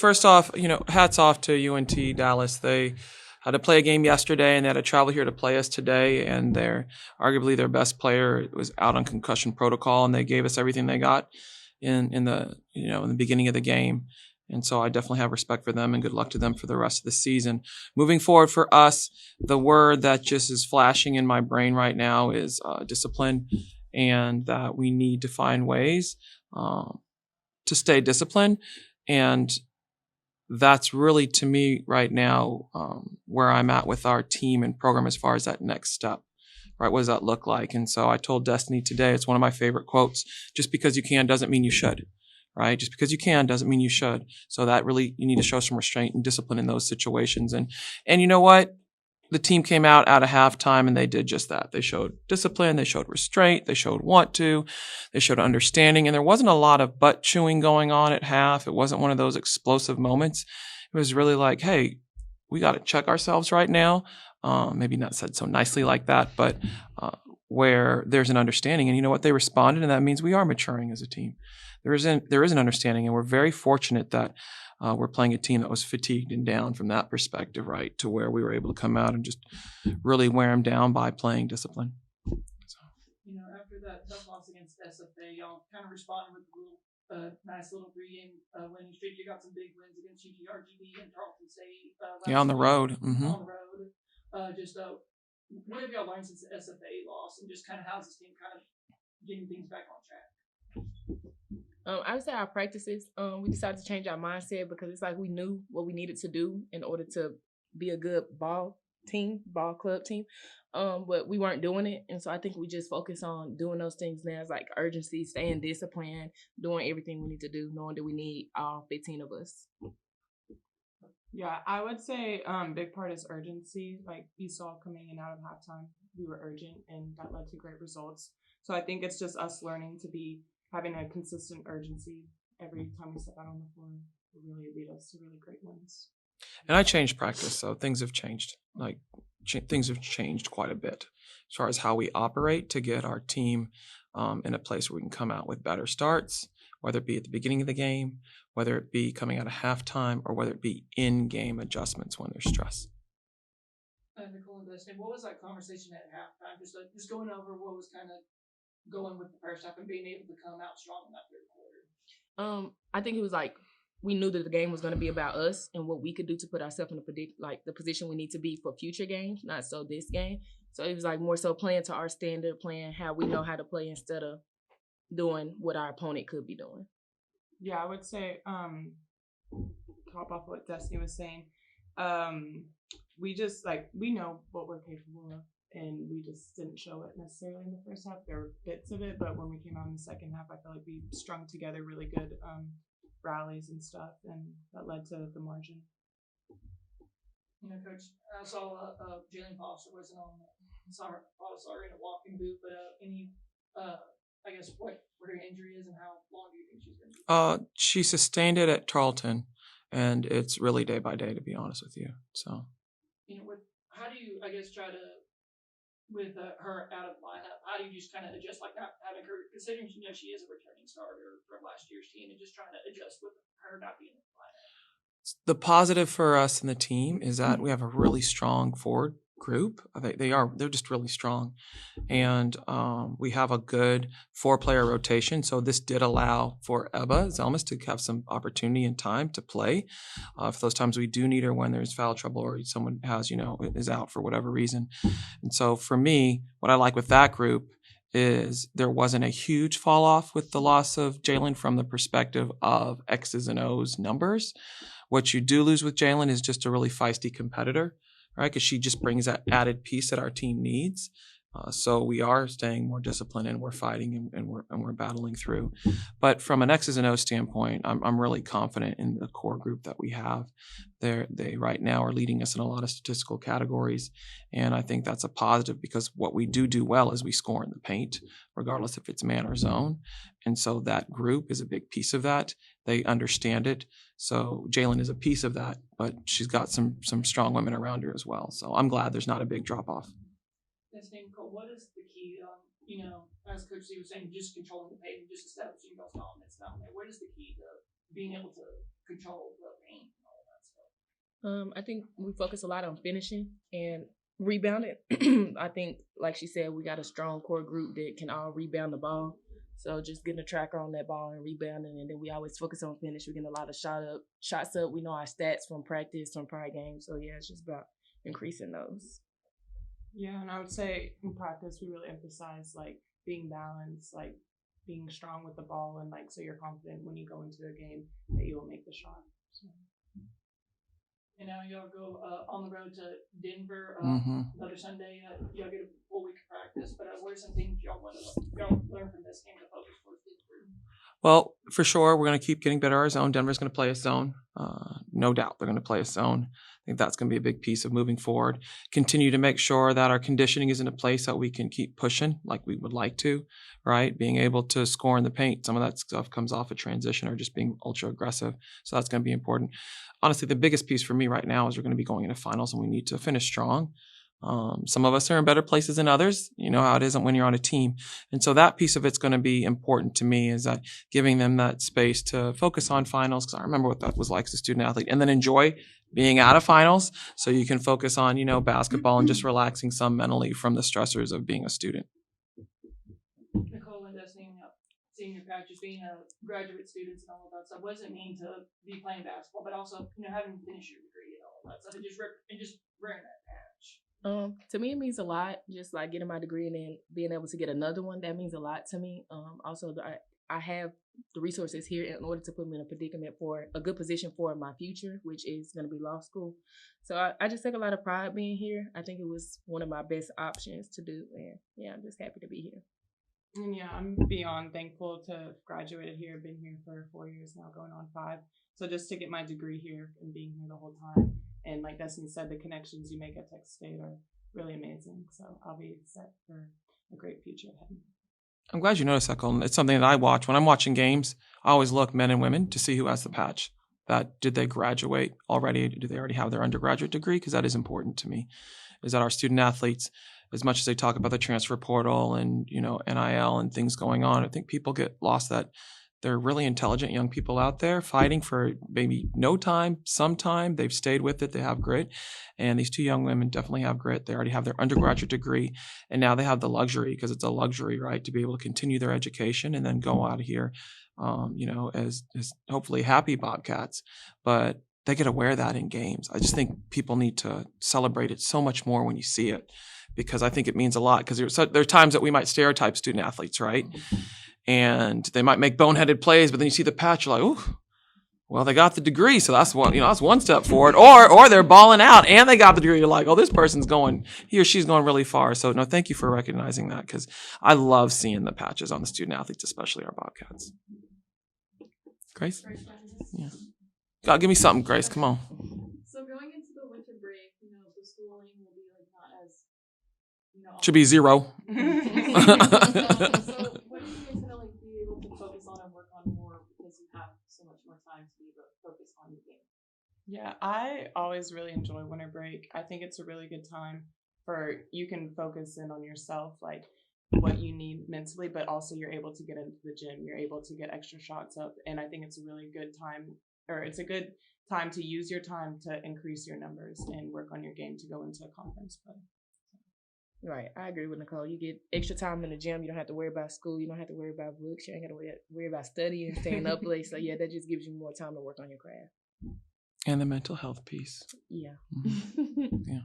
first off, hats off to UNT-Dallas. They had to play a game yesterday, and they had to travel here to play us today. And arguably their best player was out on concussion protocol, and they gave us everything they got in the beginning of the game. And so I definitely have respect for them, and good luck to them for the rest of the season. Moving forward for us, the word that just is flashing in my brain right now is discipline, and that we need to find ways to stay disciplined. And that's really, to me right now, where I'm at with our team and program as far as that next step. Right? What does that look like? And so I told Destiny today, it's one of my favorite quotes, just because you can doesn't mean you should. Right? Just because you can doesn't mean you should. So that really, you need to show some restraint and discipline in those situations. And you know what? The team came out at a halftime and they did just that. They showed discipline, they showed restraint, they showed want to, they showed understanding. And there wasn't a lot of butt chewing going on at half. It wasn't one of those explosive moments. It was really like, hey, we got to check ourselves right now. Maybe not said so nicely like that, but where there's an understanding. And you know what? They responded, and that means we are maturing as a team. There is an understanding, and we're very fortunate that we're playing a team that was fatigued and down from that perspective, right, to where we were able to come out and just really wear them down by playing discipline. So. After that tough loss against SFA, y'all kind of responded with a nice little three-game winning streak. You got some big wins against UT-RGB and Tarleton State. On the road. Mm-hmm. On the road. What have y'all learned since the SFA loss, and just kind of how's this team kind of getting things back on track? I would say our practices, we decided to change our mindset because it's like we knew what we needed to do in order to be a good ball club team. But we weren't doing it. And so I think we just focus on doing those things now. It's like urgency, staying disciplined, doing everything we need to do, knowing that we need all 15 of us. Yeah, I would say big part is urgency. Like you saw coming in out of halftime, we were urgent, and that led to great results. So I think it's just us learning to be having a consistent urgency every time we step out on the floor will really lead us to really great wins. And I changed practice, so things have changed. Things have changed quite a bit as far as how we operate to get our team in a place where we can come out with better starts, whether it be at the beginning of the game, whether it be coming out of halftime, or whether it be in-game adjustments when there's stress. Nicole and Destiny, what was that conversation at halftime? Just going over what was kind of going with the first half and being able to come out strong in that third quarter. I think it was like we knew that the game was going to be about us and what we could do to put ourselves in the position we need to be for future games, not so this game. So it was like more so playing to our standard, playing how we know how to play instead of doing what our opponent could be doing. Yeah, I would say top off what Destiny was saying. We just we know what we're capable of, and we just didn't show it necessarily in the first half. There were bits of it, but when we came out in the second half, I felt like we strung together really good rallies and stuff, and that led to the margin. Coach, I saw Jalen Foster wasn't on the summer. Sorry, in a walking boot, but any, I guess, what her injury is and how long do you think she's going to be? She sustained it at Tarleton, and it's really day by day, to be honest with you. So, how do you, I guess, try to, with her out of the lineup, how do you just kind of adjust, like not having her, considering she is a returning starter from last year's team, and just trying to adjust with her not being in the lineup? The positive for us and the team is that we have a really strong forward group. They're just really strong, and we have a good 4-player rotation. So this did allow for Ebba Zelmas to have some opportunity and time to play for those times we do need her when there's foul trouble or someone is out for whatever reason. And so for me, what I like with that group is there wasn't a huge fall off with the loss of Jalen from the perspective of X's and O's numbers. What you do lose with Jalen is just a really feisty competitor, right? Because she just brings that added piece that our team needs. So we are staying more disciplined, and we're fighting and we're battling through. But from an X's and O's standpoint, I'm really confident in the core group that we have. They right now are leading us in a lot of statistical categories, and I think that's a positive because what we do well is we score in the paint, regardless if it's man or zone. And so that group is a big piece of that. They understand it. So Jalen is a piece of that, but she's got some strong women around her as well. So I'm glad there's not a big drop off. Nicole, what is the key as Coach C was saying, just controlling the pace and just establishing those dominance down there? What is the key to being able to control the paint and all that stuff? I think we focus a lot on finishing and rebounding. I think, like she said, we got a strong core group that can all rebound the ball. So just getting a tracker on that ball and rebounding, and then we always focus on finish. We're getting a lot of shots up. We know our stats from practice, from prior games. So yeah, it's just about increasing those. Yeah, and I would say in practice we really emphasize like being balanced, like being strong with the ball, and like so you're confident when you go into a game that you will make the shot. So. And now y'all go on the road to Denver another Sunday. Y'all get a full week of practice. But what are some things y'all learn from this game to focus towards Denver? Well, for sure, we're going to keep getting better at our zone. Denver's going to play a zone. No doubt they're going to play a zone. I think that's going to be a big piece of moving forward. Continue to make sure that our conditioning is in a place that we can keep pushing like we would like to, right? Being able to score in the paint. Some of that stuff comes off a transition or just being ultra aggressive. So that's going to be important. Honestly, the biggest piece for me right now is we're going to be going into finals and we need to finish strong. Some of us are in better places than others. You know how it isn't when you're on a team. And so that piece of it's going to be important to me, is that giving them that space to focus on finals, because I remember what that was like as a student athlete, and then enjoy being out of finals so you can focus on, basketball and just relaxing some mentally from the stressors of being a student. Nicole and Destiny, seeing your patches, being a graduate students and all of that stuff, what does it mean to be playing basketball, but also, having finished your degree and all of that stuff, and just wearing that patch? To me, it means a lot. Just like getting my degree and then being able to get another one, that means a lot to me. Also, I have the resources here in order to put me in a predicament for a good position for my future, which is going to be law school. So I just take a lot of pride being here. I think it was one of my best options to do, and yeah, I'm just happy to be here. And yeah, I'm beyond thankful to have graduated here. Been here for 4 years now, going on 5. So just to get my degree here and being here the whole time. And like Destiny said, the connections you make at Texas State are really amazing. So I'll be set for a great future ahead. I'm glad you noticed that, Colton. It's something that I watch. When I'm watching games, I always look, men and women, to see who has the patch. Did they graduate already? Do they already have their undergraduate degree? Because that is important to me. Is that our student athletes, as much as they talk about the transfer portal and, NIL and things going on, I think people get lost that they're really intelligent young people out there fighting for maybe no time, some time. They've stayed with it. They have grit. And these 2 young women definitely have grit. They already have their undergraduate degree. And now they have the luxury, because it's a luxury, right, to be able to continue their education and then go out of here, as hopefully happy Bobcats. But they get to wear that in games. I just think people need to celebrate it so much more when you see it, because I think it means a lot. Because there are times that we might stereotype student athletes, right? And they might make boneheaded plays, but then you see the patch, you're like, oh, well, they got the degree, so that's one step forward. Or they're balling out and they got the degree. You're like, oh, this person's he or she's going really far. So no, thank you for recognizing that, because I love seeing the patches on the student athletes, especially our Bobcats. Grace? Yeah. God, give me something, Grace. Come on. So going into the winter break, the schooling will be not as, Should be 0. So what do you guys gonna be able to focus on and work on more, because you have so much more time to be able to focus on the game? Yeah, I always really enjoy winter break. I think it's a really good time you can focus in on yourself, like what you need mentally, but also you're able to get into the gym. You're able to get extra shots up. And I think it's a really good time, or it's a good time to use your time to increase your numbers and work on your game to go into a conference play. Right, I agree with Nicole. You get extra time in the gym. You don't have to worry about school. You don't have to worry about books. You ain't got to worry about studying, staying up late. So yeah, that just gives you more time to work on your craft. And the mental health piece. Yeah. Mm-hmm. Yeah.